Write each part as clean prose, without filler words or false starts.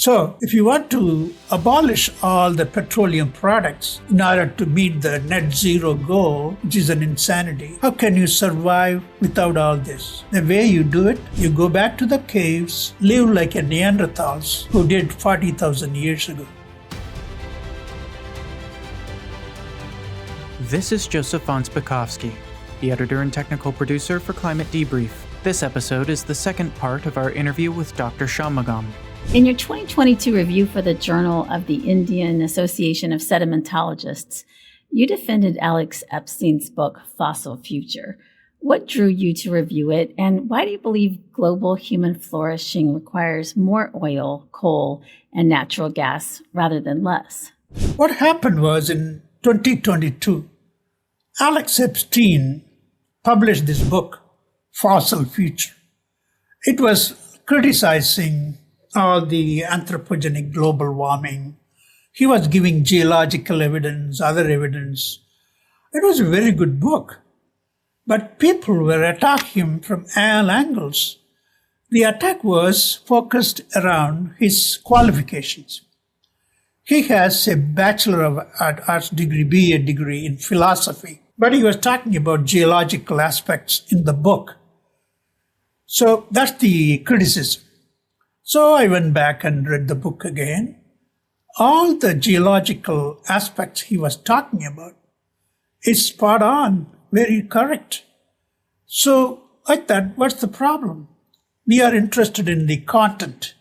So, if you want to abolish all the petroleum products in order to meet the net zero goal, which is an insanity, how can you survive without all this? The way you do it, you go back to the caves, live like a Neanderthals who did 40,000 years ago. This is Joseph von Spakovsky, the editor and technical producer for Climate Debrief. This episode is the second part of our interview with Dr. Shanmugam. In your 2022 review for the Journal of the Indian Association of Sedimentologists, you defended Alex Epstein's book, Fossil Future. What drew you to review it, and why do you believe global human flourishing requires more oil, coal, and natural gas rather than less? What happened was in 2022, Alex Epstiein published this book, Fossil Future. It was criticizing all the anthropogenic global warming. He was giving geological evidence, other evidence. It was a very good book. But people were attacking him from all angles. The attack was focused around his qualifications. He has a Bachelor of Arts degree, BA degree in philosophy, but he was talking about geological aspects in the book. So that's the criticism. So I went back and read the book again. All the geological aspects he was talking about is spot on, very correct. So I thought, what's the problem? We are interested in the content,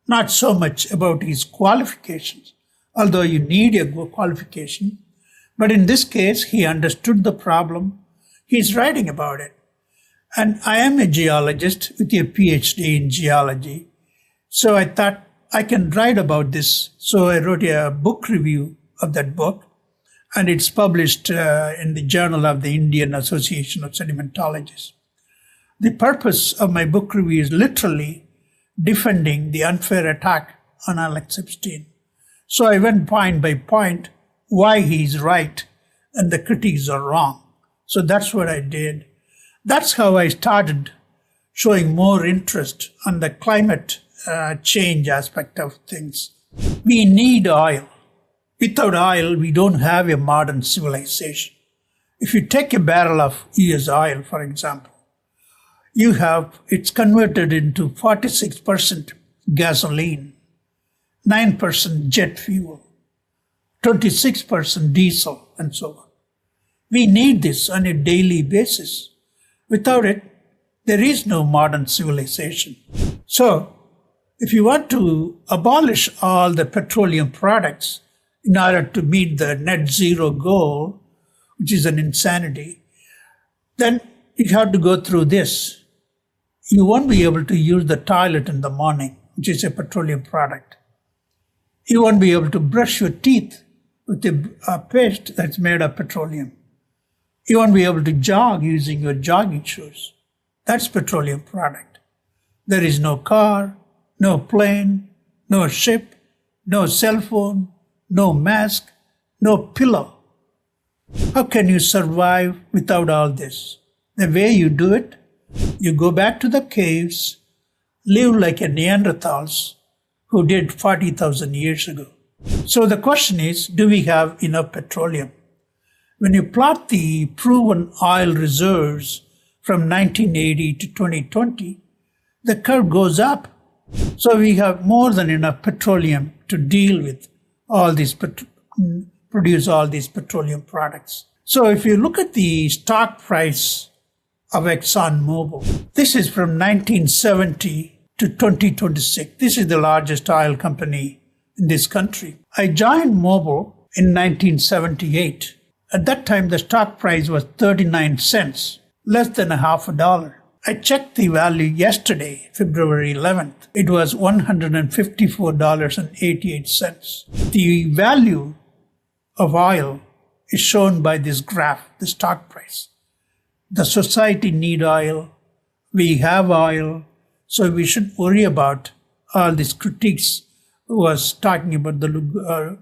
not so much about his qualifications, although you need a good qualification. But in this case, he understood the problem. He's writing about it. And I am a geologist with a PhD in geology. So I thought I can write about this. So I wrote a book review of that book, and it's published in the Journal of the Indian Association of Sedimentologists. The purpose of my book review is literally defending the unfair attack on Alex Epstiein. So I went point by point why he's right and the critics are wrong. So that's what I did. That's how I started showing more interest on the climate change aspect of things. We need oil. Without oil, we don't have a modern civilization. If you take a barrel of US oil, for example, it's converted into 46% gasoline, 9% jet fuel, 26% diesel, and so on. We need this on a daily basis. Without it, there is no modern civilization. So, if you want to abolish all the petroleum products in order to meet the net zero goal, which is an insanity, then you have to go through this. You won't be able to use the toilet in the morning, which is a petroleum product. You won't be able to brush your teeth with a paste that's made of petroleum. You won't be able to jog using your jogging shoes. That's petroleum product. There is no car, no plane, no ship, no cell phone, no mask, no pillow. How can you survive without all this? The way you do it, you go back to the caves, live like a Neanderthals who did 40,000 years ago. So the question is, do we have enough petroleum? When you plot the proven oil reserves from 1980 to 2020, the curve goes up. So we have more than enough petroleum to deal with all these, produce all these petroleum products. So if you look at the stock price of ExxonMobil, this is from 1970 to 2026. This is the largest oil company in this country. I joined Mobil in 1978. At that time, the stock price was 39 cents, less than $0.50. I checked the value yesterday, February 11th. It was $154.88. The value of oil is shown by this graph, the stock price. The society need oil. We have oil. So we should worry about all these critiques who was talking about the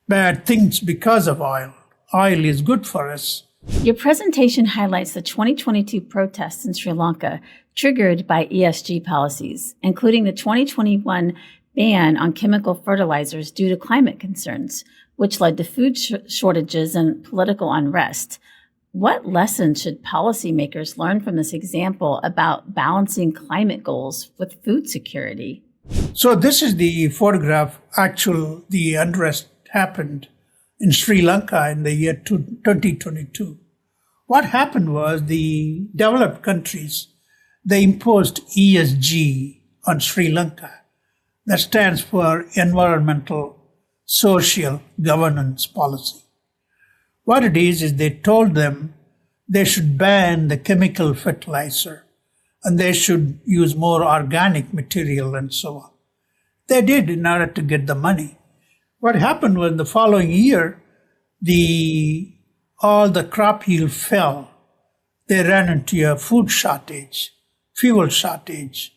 bad things because of oil. Oil is good for us. Your presentation highlights the 2022 protests in Sri Lanka triggered by ESG policies, including the 2021 ban on chemical fertilizers due to climate concerns, which led to food shortages and political unrest. What lessons should policymakers learn from this example about balancing climate goals with food security? So this is the photograph. The unrest happened in Sri Lanka in the year 2022. What happened was the developed countries, they imposed ESG on Sri Lanka. That stands for Environmental Social Governance Policy. What it is they told them they should ban the chemical fertilizer and they should use more organic material and so on. They did in order to get the money. What happened was the following year, all the crop yield fell. They ran into a food shortage, fuel shortage.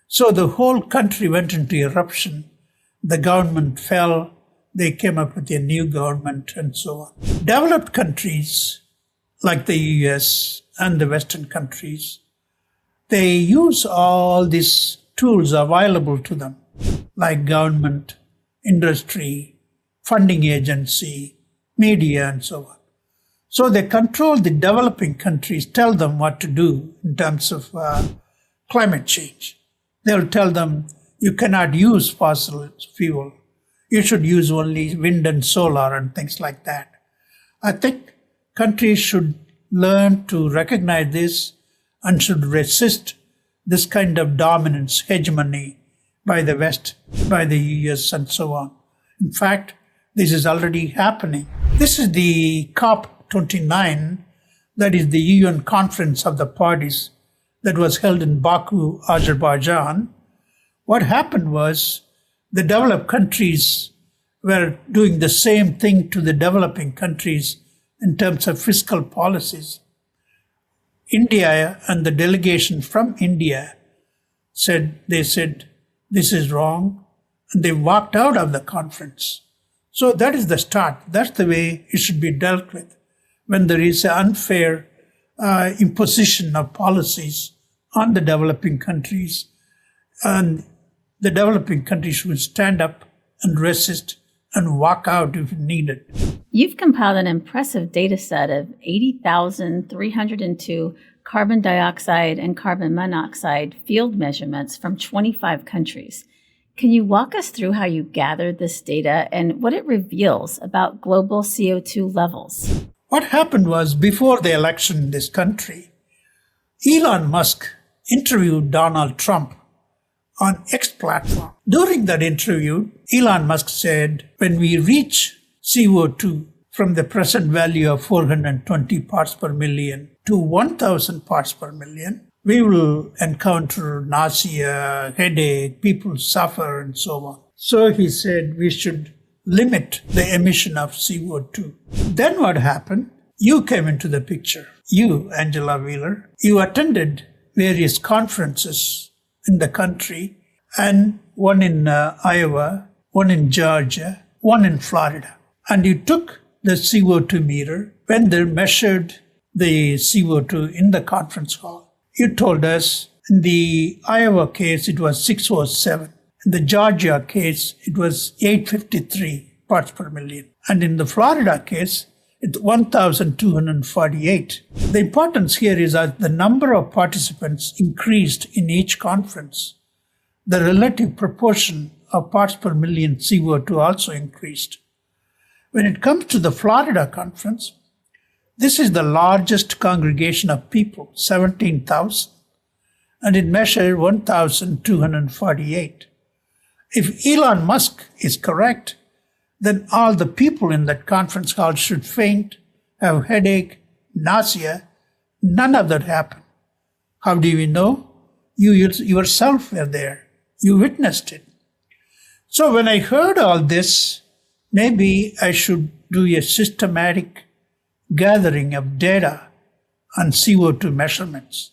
So the whole country went into eruption. The government fell. They came up with a new government and so on. Developed countries like the US and the Western countries, they use all these tools available to them, like government, industry, funding agency, media, and so on. So they control the developing countries, tell them what to do in terms of climate change. They'll tell them, you cannot use fossil fuel. You should use only wind and solar and things like that. I think countries should learn to recognize this and should resist this kind of dominance, hegemony by the West, by the US, and so on. In fact, this is already happening. This is the COP29, that is the UN Conference of the Parties that was held in Baku, Azerbaijan. What happened was the developed countries were doing the same thing to the developing countries in terms of fiscal policies. India and the delegation from India said this is wrong, and they walked out of the conference. So that is the start. That's the way it should be dealt with. When there is an unfair imposition of policies on the developing countries, and the developing countries should stand up and resist and walk out if needed. You've compiled an impressive data set of 80,302 carbon dioxide and carbon monoxide field measurements from 25 countries. Can you walk us through how you gathered this data and what it reveals about global CO2 levels? What happened was, before the election in this country, Elon Musk interviewed Donald Trump on X platform. During that interview, Elon Musk said, when we reach CO2 from the present value of 420 parts per million to 1,000 parts per million, we will encounter nausea, headache, people suffer, and so on. So he said we should limit the emission of CO2. Then what happened? You came into the picture. You, Angela Wheeler, you attended various conferences in the country, and one in Iowa, one in Georgia, one in Florida. And you took the CO2 meter when they measured the CO2 in the conference hall. You told us in the Iowa case it was 607. In the Georgia case it was 853 parts per million. And in the Florida case it's 1,248. The importance here is that the number of participants increased in each conference. The relative proportion of parts per million CO2 also increased. When it comes to the Florida conference, this is the largest congregation of people, 17,000, and it measured 1,248. If Elon Musk is correct, then all the people in that conference hall should faint, have headache, nausea. None of that happened. How do we know? You yourself were there. You witnessed it. So when I heard all this, maybe I should do a systematic gathering of data on CO2 measurements.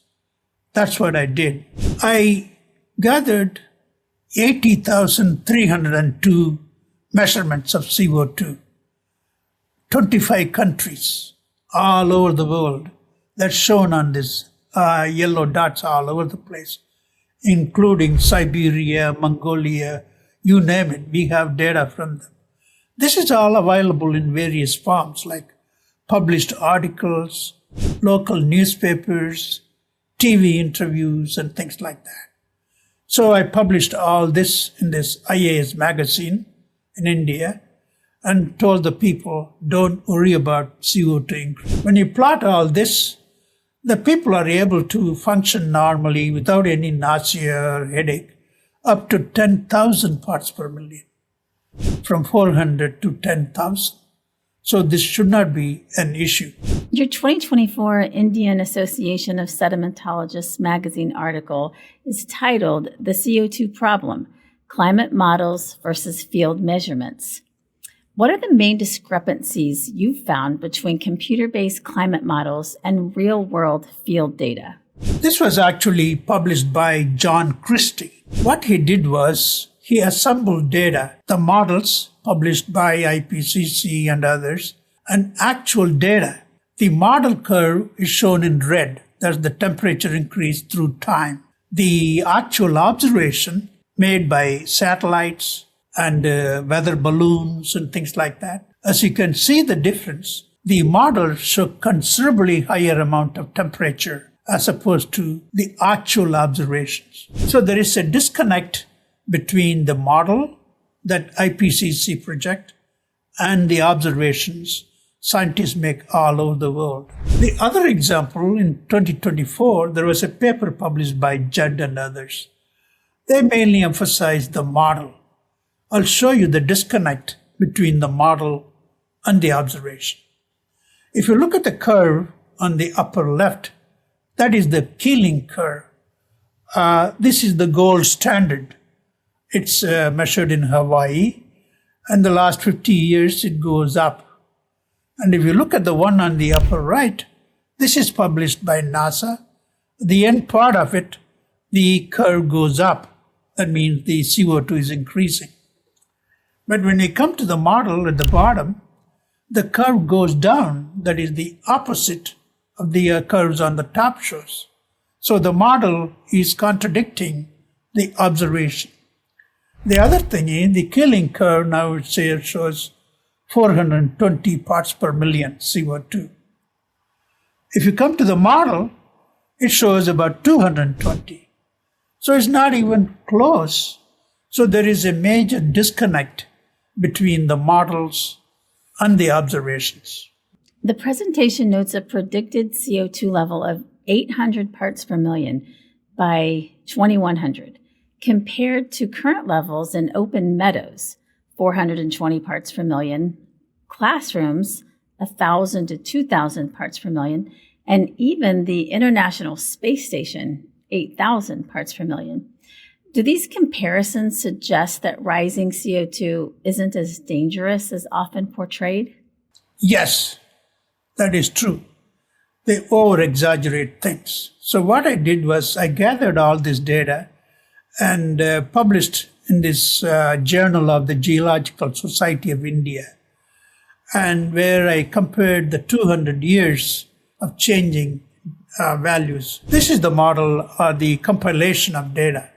That's what I did. I gathered 80,302 measurements of CO2, 25 countries all over the world. That's shown on this yellow dots all over the place, including Siberia, Mongolia, you name it, we have data from them. This is all available in various forms like published articles, local newspapers, TV interviews, and things like that. So I published all this in this IAS magazine in India and told the people, don't worry about CO2 increase. When you plot all this, the people are able to function normally without any nausea or headache up to 10,000 parts per million, from 400 to 10,000. So this should not be an issue. Your 2024 Indian Association of Sedimentologists magazine article is titled The CO2 Problem, Climate Models versus Field Measurements. What are the main discrepancies you've found between computer-based climate models and real-world field data? This was actually published by John Christie. What he did was he assembled data, the models published by IPCC and others, and actual data. The model curve is shown in red. That's the temperature increase through time. The actual observation made by satellites and weather balloons and things like that. As you can see the difference, the models show considerably higher amount of temperature as opposed to the actual observations. So there is a disconnect between the model that IPCC project and the observations scientists make all over the world. The other example, in 2024, there was a paper published by Judd and others. They mainly emphasized the model. I'll show you the disconnect between the model and the observation. If you look at the curve on the upper left, that is the Keeling curve. This is the gold standard. It's measured in Hawaii, and the last 50 years it goes up. And if you look at the one on the upper right, this is published by NASA. The end part of it, the curve goes up. That means the CO2 is increasing. But when you come to the model at the bottom, the curve goes down. That is the opposite of the curves on the top shows. So the model is contradicting the observation. The other thing is the Keeling curve now it shows 420 parts per million CO2. If you come to the model, it shows about 220. So it's not even close. So there is a major disconnect between the models and the observations. The presentation notes a predicted CO2 level of 800 parts per million by 2100, compared to current levels in open meadows, 420 parts per million, classrooms, 1,000 to 2,000 parts per million, and even the International Space Station, 8,000 parts per million. Do these comparisons suggest that rising CO2 isn't as dangerous as often portrayed? Yes, that is true. They over-exaggerate things. So what I did was I gathered all this data and published in this Journal of the Geological Society of India, and where I compared the 200 years of changing values. This is the model or the compilation of data.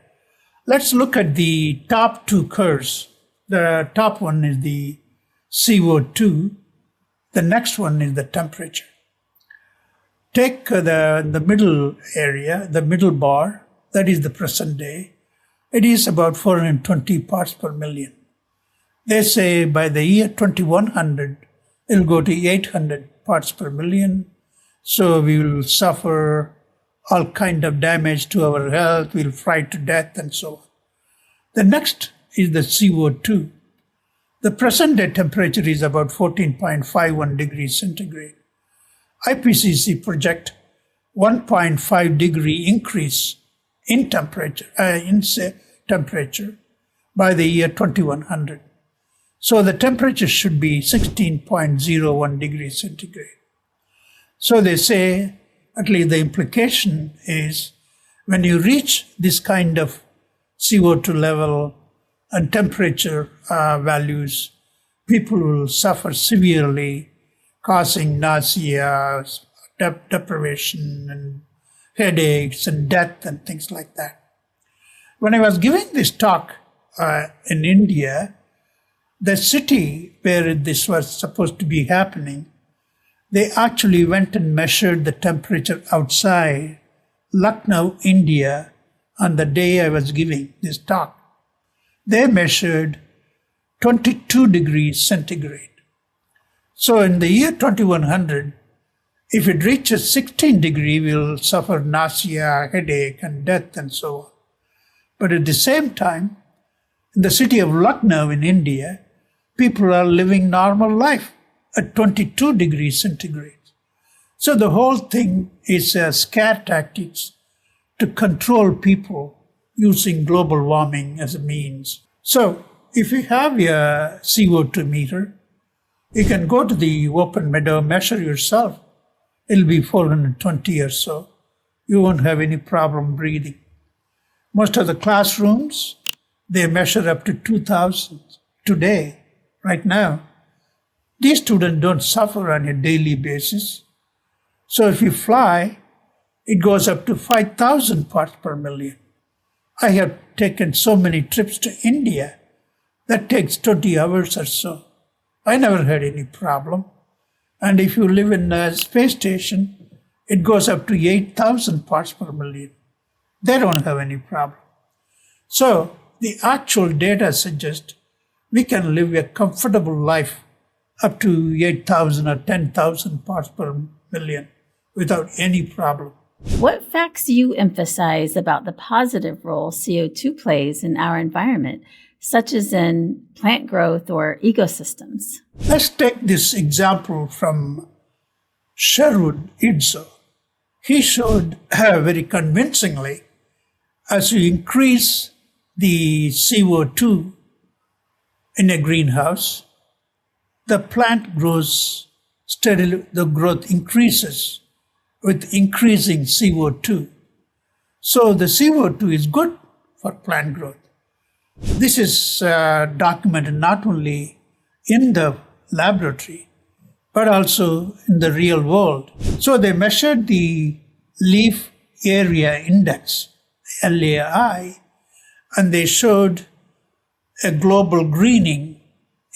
Let's look at the top two curves. The top one is the CO2. The next one is the temperature. Take the middle area, the middle bar, that is the present day. It is about 420 parts per million. They say by the year 2100, it'll go to 800 parts per million. So we will suffer all kind of damage to our health, we'll fry to death and so on. The next is the CO2. The present day temperature is about 14.51 degrees centigrade. IPCC project 1.5 degree increase in temperature by the year 2100. So the temperature should be 16.01 degrees centigrade. So they say, at least the implication is, when you reach this kind of CO2 level and temperature values, people will suffer severely, causing nausea, deprivation, and headaches, and death, and things like that. When I was giving this talk in India, the city where this was supposed to be happening, they actually went and measured the temperature outside Lucknow, India, on the day I was giving this talk. They measured 22 degrees centigrade. So in the year 2100, if it reaches 16 degrees, we'll suffer nausea, headache, and death, and so on. But at the same time, in the city of Lucknow in India, people are living normal life at 22 degrees centigrade. So the whole thing is scare tactics to control people using global warming as a means. So if you have a CO2 meter, you can go to the open meadow, measure yourself. It'll be 420 or so. You won't have any problem breathing. Most of the classrooms, they measure up to 2,000 today, right now. These students don't suffer on a daily basis. So if you fly, it goes up to 5,000 parts per million. I have taken so many trips to India. That takes 20 hours or so. I never had any problem. And if you live in a space station, it goes up to 8,000 parts per million. They don't have any problem. So the actual data suggests we can live a comfortable life up to 8,000 or 10,000 parts per million without any problem. What facts do you emphasize about the positive role CO2 plays in our environment, such as in plant growth or ecosystems? Let's take this example from Sherwood Idzo. He showed very convincingly, as you increase the CO2 in a greenhouse, the plant grows steadily, the growth increases with increasing CO2. So the CO2 is good for plant growth. This is documented not only in the laboratory, but also in the real world. So they measured the leaf area index, LAI, and they showed a global greening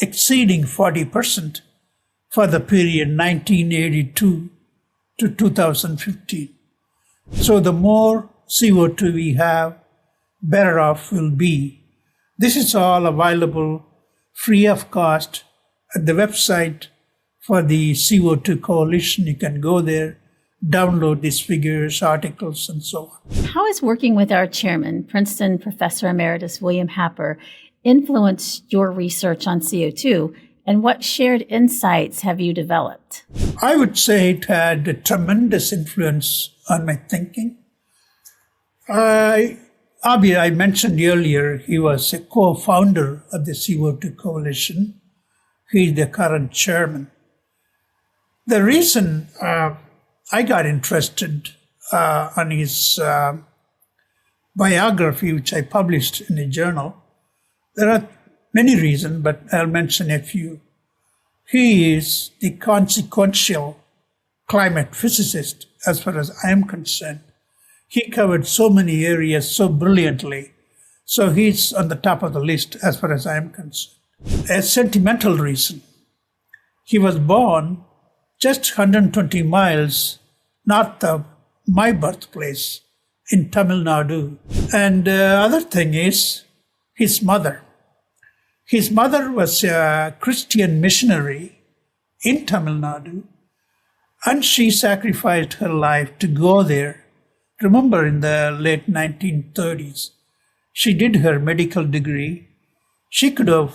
exceeding 40% for the period 1982 to 2015. So the more CO2 we have, better off we'll be. This is all available free of cost at the website for the CO2 Coalition. You can go there, download these figures, articles, and so on. How has working with our chairman, Princeton Professor Emeritus William Happer, influenced your research on CO2, and what shared insights have you developed? I would say it had a tremendous influence on my thinking. I mentioned earlier, he was a co-founder of the CO2 Coalition. He's the current chairman. The reason I got interested on his biography, which I published in a journal, there are many reasons, but I'll mention a few. He is the consequential climate physicist, as far as I am concerned. He covered so many areas so brilliantly, so he's on the top of the list as far as I am concerned. A sentimental reason. He was born just 120 miles north of my birthplace in Tamil Nadu. And the other thing is his mother. His mother was a Christian missionary in Tamil Nadu, and she sacrificed her life to go there. Remember, in the late 1930s, she did her medical degree. She could have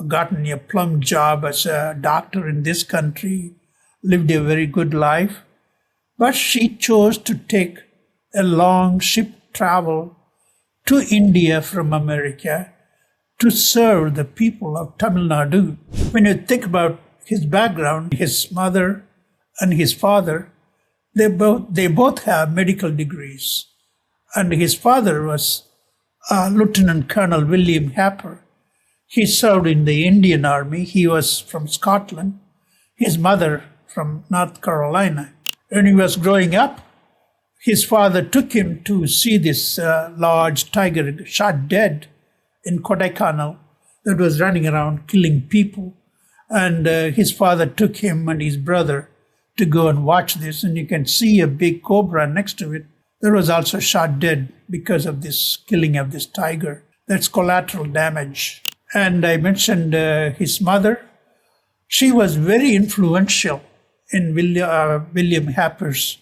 gotten a plum job as a doctor in this country, lived a very good life, but she chose to take a long ship travel to India from America to serve the people of Tamil Nadu. When you think about his background, his mother and his father, they both have medical degrees. And his father was Lieutenant Colonel William Happer. He served in the Indian Army. He was from Scotland. His mother from North Carolina. When he was growing up, his father took him to see this large tiger shot dead in Kodaikanal that was running around killing people. And his father took him and his brother to go and watch this. And you can see a big cobra next to it that was also shot dead because of this killing of this tiger. That's collateral damage. And I mentioned his mother. She was very influential in William Happer's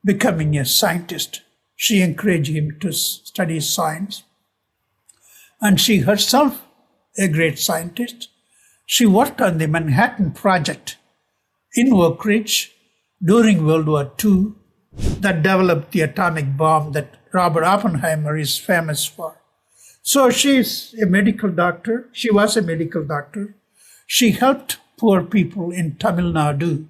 becoming a scientist. She encouraged him to study science. And she herself, a great scientist, she worked on the Manhattan Project in Oak Ridge during World War II that developed the atomic bomb that Robert Oppenheimer is famous for. So she's a medical doctor. She was a medical doctor. She helped poor people in Tamil Nadu.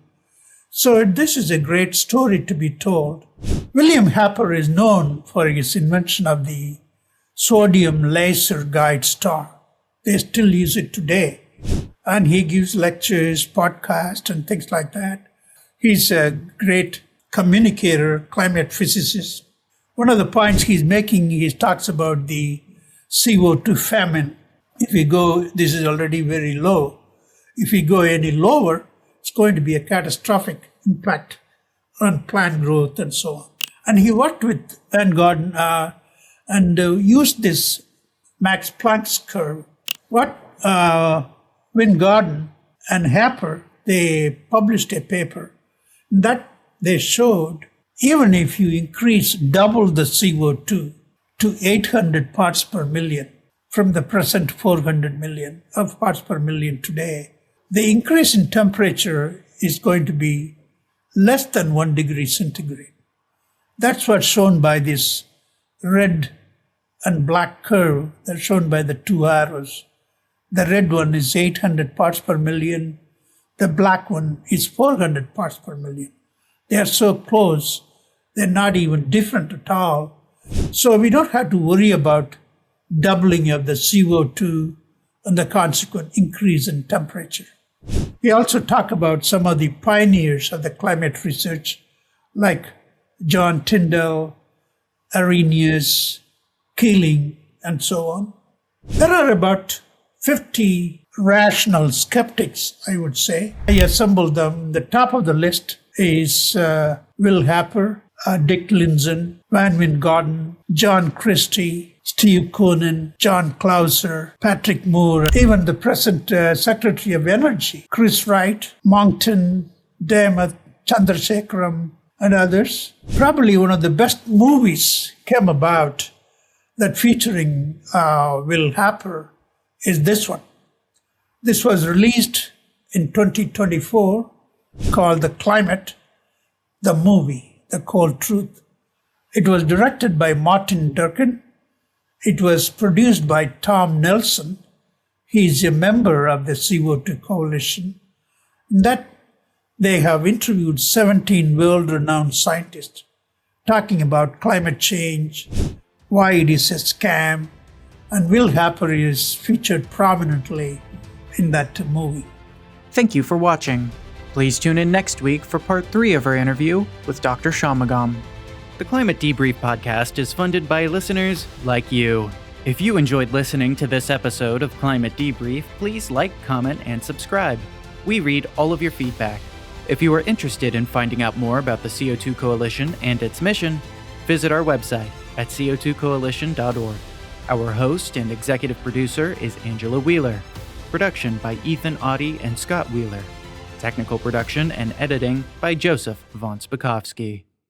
So this is a great story to be told. William Happer is known for his invention of the sodium laser guide star. They still use it today. And he gives lectures, podcasts, and things like that. He's a great communicator, climate physicist. One of the points he's making, he talks about the CO2 famine. If we go, this is already very low. If we go any lower, it's going to be a catastrophic impact on plant growth and so on. And he worked with Van Gogh and used this Max Planck's curve. What Van Gogh and Happer, they published a paper that they showed even if you increase double the CO2 to 800 parts per million from the present 400 million of parts per million today, the increase in temperature is going to be less than 1 degree centigrade. That's what's shown by this red and black curve that's shown by the two arrows. The red one is 800 parts per million. The black one is 400 parts per million. They are so close, they're not even different at all. So we don't have to worry about doubling of the CO2 and the consequent increase in temperature. We also talk about some of the pioneers of the climate research, like John Tyndall, Arrhenius, Keeling, and so on. There are about 50 rational skeptics, I would say. I assembled them. The top of the list is Will Happer, Dick Lindzen, Van Gogh, John Christie, Steve Koenen, John Clauser, Patrick Moore, even the present Secretary of Energy, Chris Wright, Monckton, Damath, Chandrasekaram, and others. Probably one of the best movies came about that featuring Will Happer is this one. This was released in 2024 called The Climate, the movie, The Cold Truth. It was directed by Martin Durkin. It was produced by Tom Nelson. He's a member of the CO2 Coalition. That they have interviewed 17 world-renowned scientists talking about climate change, why it is a scam, and Will Happer is featured prominently in that movie. Thank you for watching. Please tune in next week for part 3 of our interview with Dr. Shanmugam. The Climate Debrief podcast is funded by listeners like you. If you enjoyed listening to this episode of Climate Debrief, please like, comment, and subscribe. We read all of your feedback. If you are interested in finding out more about the CO2 Coalition and its mission, visit our website at co2coalition.org. Our host and executive producer is Angela Wheeler. Production by Ethan Audie and Scott Wheeler. Technical production and editing by Joseph von Spakovsky.